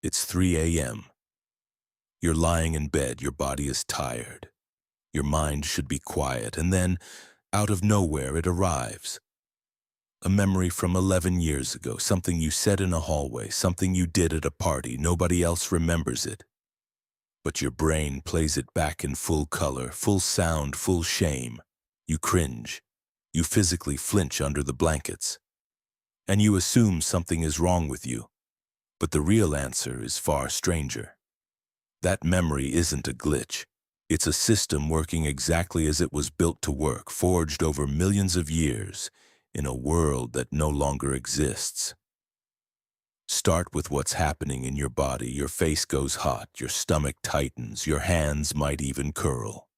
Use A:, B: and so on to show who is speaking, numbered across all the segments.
A: It's 3 a.m. You're lying in bed, your body is tired. Your mind should be quiet, and then, out of nowhere, it arrives. A memory from 11 years ago, something you said in a hallway, something you did at a party. Nobody else remembers it. But your brain plays it back in full color, full sound, full shame. You cringe. You physically flinch under the blankets. And you assume something is wrong with you. But the real answer is far stranger. That memory isn't a glitch. It's a system working exactly as it was built to work, forged over millions of years in a world that no longer exists. Start with what's happening in your body. Your face goes hot, your stomach tightens, your hands might even curl.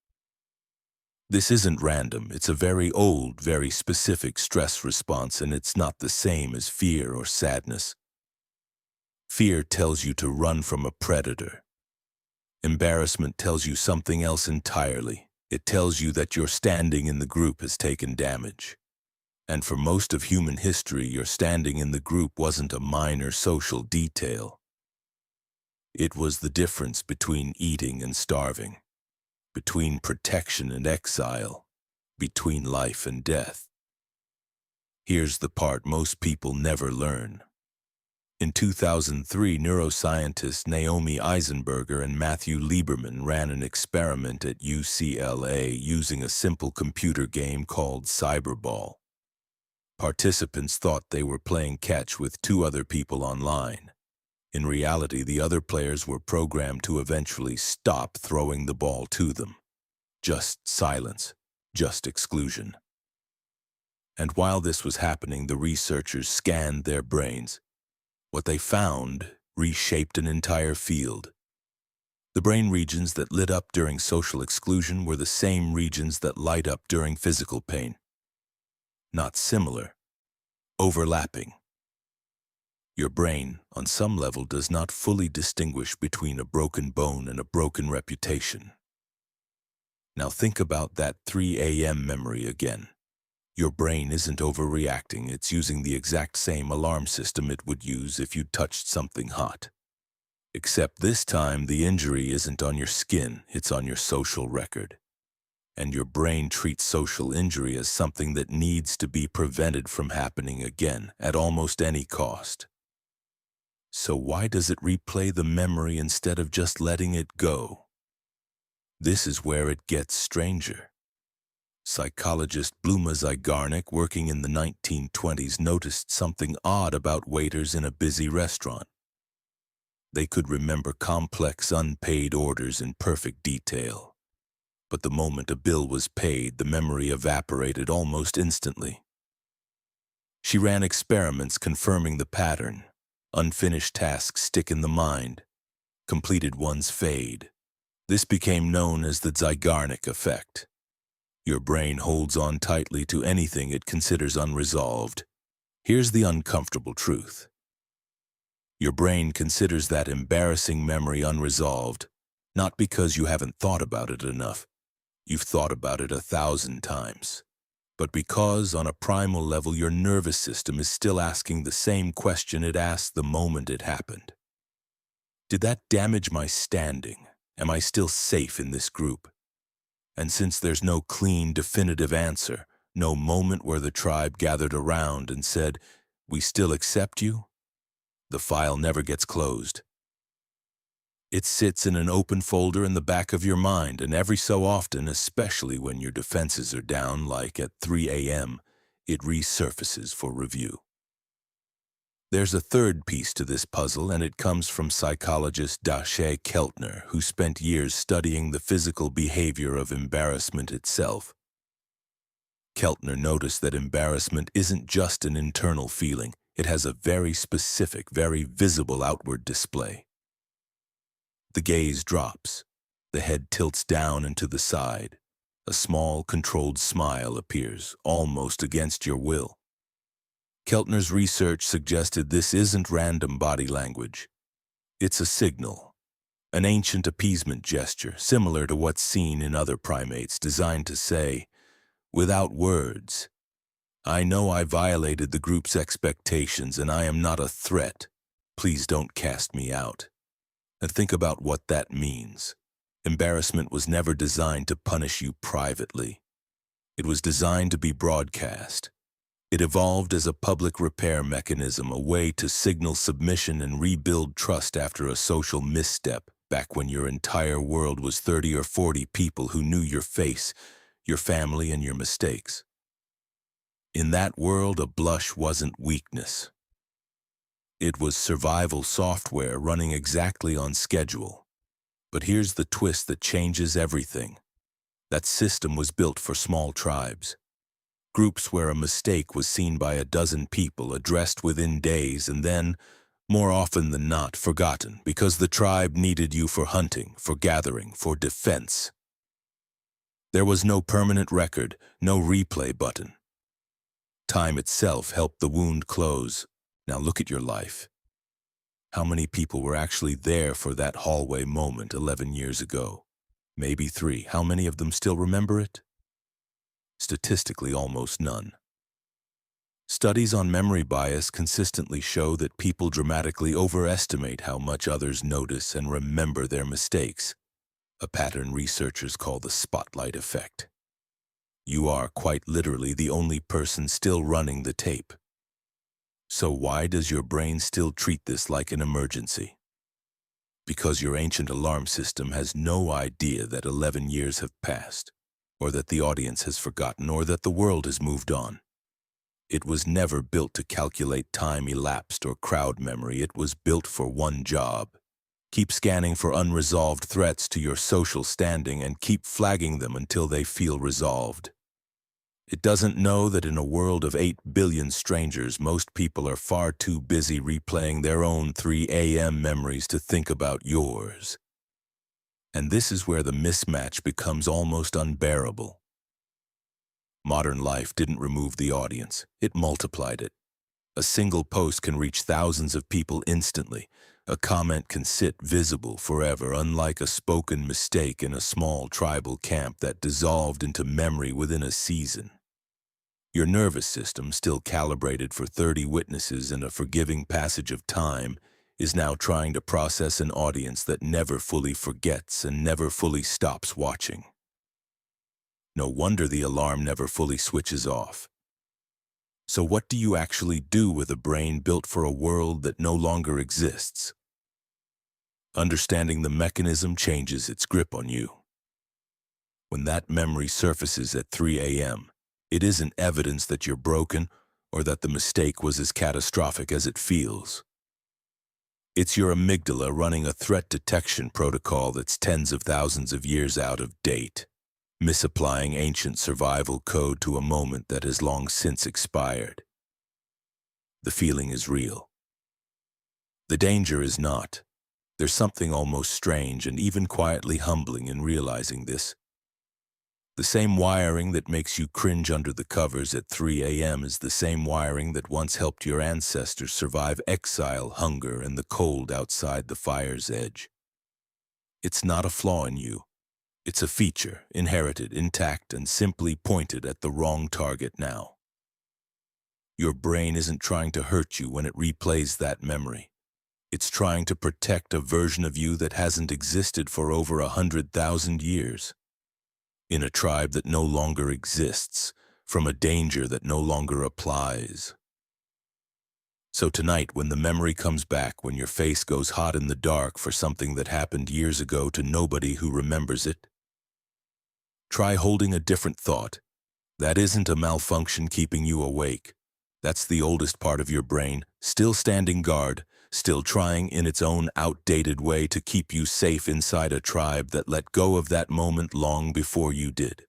A: This isn't random. It's a very old, very specific stress response, and it's not the same as fear or sadness. Fear tells you to run from a predator. Embarrassment tells you something else entirely. It tells you that your standing in the group has taken damage. And for most of human history, your standing in the group wasn't a minor social detail. It was the difference between eating and starving, between protection and exile, between life and death. Here's the part most people never learn. In 2003, neuroscientists Naomi Eisenberger and Matthew Lieberman ran an experiment at UCLA using a simple computer game called Cyberball. Participants thought they were playing catch with two other people online. In reality, the other players were programmed to eventually stop throwing the ball to them. Just silence, just exclusion. And while this was happening, the researchers scanned their brains. What they found reshaped an entire field. The brain regions that lit up during social exclusion were the same regions that light up during physical pain. Not similar, overlapping. Your brain, on some level, does not fully distinguish between a broken bone and a broken reputation. Now think about that 3 a.m. memory again. Your brain isn't overreacting. It's using the exact same alarm system it would use if you touched something hot. Except this time, the injury isn't on your skin, it's on your social record. And your brain treats social injury as something that needs to be prevented from happening again at almost any cost. So why does it replay the memory instead of just letting it go? This is where it gets stranger. Psychologist Bluma Zygarnik, working in the 1920s, noticed something odd about waiters in a busy restaurant. They could remember complex unpaid orders in perfect detail. But the moment a bill was paid, the memory evaporated almost instantly. She ran experiments confirming the pattern. Unfinished tasks stick in the mind. Completed ones fade. This became known as the Zygarnik effect. Your brain holds on tightly to anything it considers unresolved. Here's the uncomfortable truth. Your brain considers that embarrassing memory unresolved, not because you haven't thought about it enough. You've thought about it 1,000 times. But because, on a primal level, your nervous system is still asking the same question it asked the moment it happened. Did that damage my standing? Am I still safe in this group? And since there's no clean, definitive answer, no moment where the tribe gathered around and said, "We still accept you," the file never gets closed. It sits in an open folder in the back of your mind, and every so often, especially when your defenses are down, like at 3 a.m., it resurfaces for review. There's a third piece to this puzzle, and it comes from psychologist Daché Keltner, who spent years studying the physical behavior of embarrassment itself. Keltner noticed that embarrassment isn't just an internal feeling. It has a very specific, very visible outward display. The gaze drops. The head tilts down and to the side. A small, controlled smile appears, almost against your will. Keltner's research suggested this isn't random body language. It's a signal, an ancient appeasement gesture, similar to what's seen in other primates, designed to say, without words, "I know I violated the group's expectations and I am not a threat. Please don't cast me out." And think about what that means. Embarrassment was never designed to punish you privately. It was designed to be broadcast. It evolved as a public repair mechanism, a way to signal submission and rebuild trust after a social misstep, back when your entire world was 30 or 40 people who knew your face, your family, and your mistakes. In that world, a blush wasn't weakness. It was survival software running exactly on schedule. But here's the twist that changes everything. That system was built for small tribes. Groups where a mistake was seen by a dozen people, addressed within days, and then, more often than not, forgotten, because the tribe needed you for hunting, for gathering, for defense. There was no permanent record, no replay button. Time itself helped the wound close. Now look at your life. How many people were actually there for that hallway moment 11 years ago? Maybe 3. How many of them still remember it? Statistically, almost none. Studies on memory bias consistently show that people dramatically overestimate how much others notice and remember their mistakes, a pattern researchers call the spotlight effect. You are quite literally the only person still running the tape. So why does your brain still treat this like an emergency? Because your ancient alarm system has no idea that 11 years have passed, or that the audience has forgotten, or that the world has moved on. It was never built to calculate time elapsed or crowd memory. It was built for one job. Keep scanning for unresolved threats to your social standing and keep flagging them until they feel resolved. It doesn't know that in a world of 8 billion strangers, most people are far too busy replaying their own 3 a.m. memories to think about yours. And this is where the mismatch becomes almost unbearable. Modern life didn't remove the audience, it multiplied it. A single post can reach thousands of people instantly. A comment can sit visible forever, unlike a spoken mistake in a small tribal camp that dissolved into memory within a season. Your nervous system, still calibrated for 30 witnesses and a forgiving passage of time, is now trying to process an audience that never fully forgets and never fully stops watching. No wonder the alarm never fully switches off. So what do you actually do with a brain built for a world that no longer exists? Understanding the mechanism changes its grip on you. When that memory surfaces at 3 a.m., it isn't evidence that you're broken or that the mistake was as catastrophic as it feels. It's your amygdala running a threat detection protocol that's tens of thousands of years out of date, misapplying ancient survival code to a moment that has long since expired. The feeling is real. The danger is not. There's something almost strange and even quietly humbling in realizing this. The same wiring that makes you cringe under the covers at 3 a.m. is the same wiring that once helped your ancestors survive exile, hunger, and the cold outside the fire's edge. It's not a flaw in you. It's a feature, inherited, intact, and simply pointed at the wrong target now. Your brain isn't trying to hurt you when it replays that memory. It's trying to protect a version of you that hasn't existed for over 100,000 years. In a tribe that no longer exists, from a danger that no longer applies. So tonight, when the memory comes back, when your face goes hot in the dark for something that happened years ago to nobody who remembers it, try holding a different thought. That isn't a malfunction keeping you awake. That's the oldest part of your brain, still standing guard, still trying in its own outdated way to keep you safe inside a tribe that let go of that moment long before you did.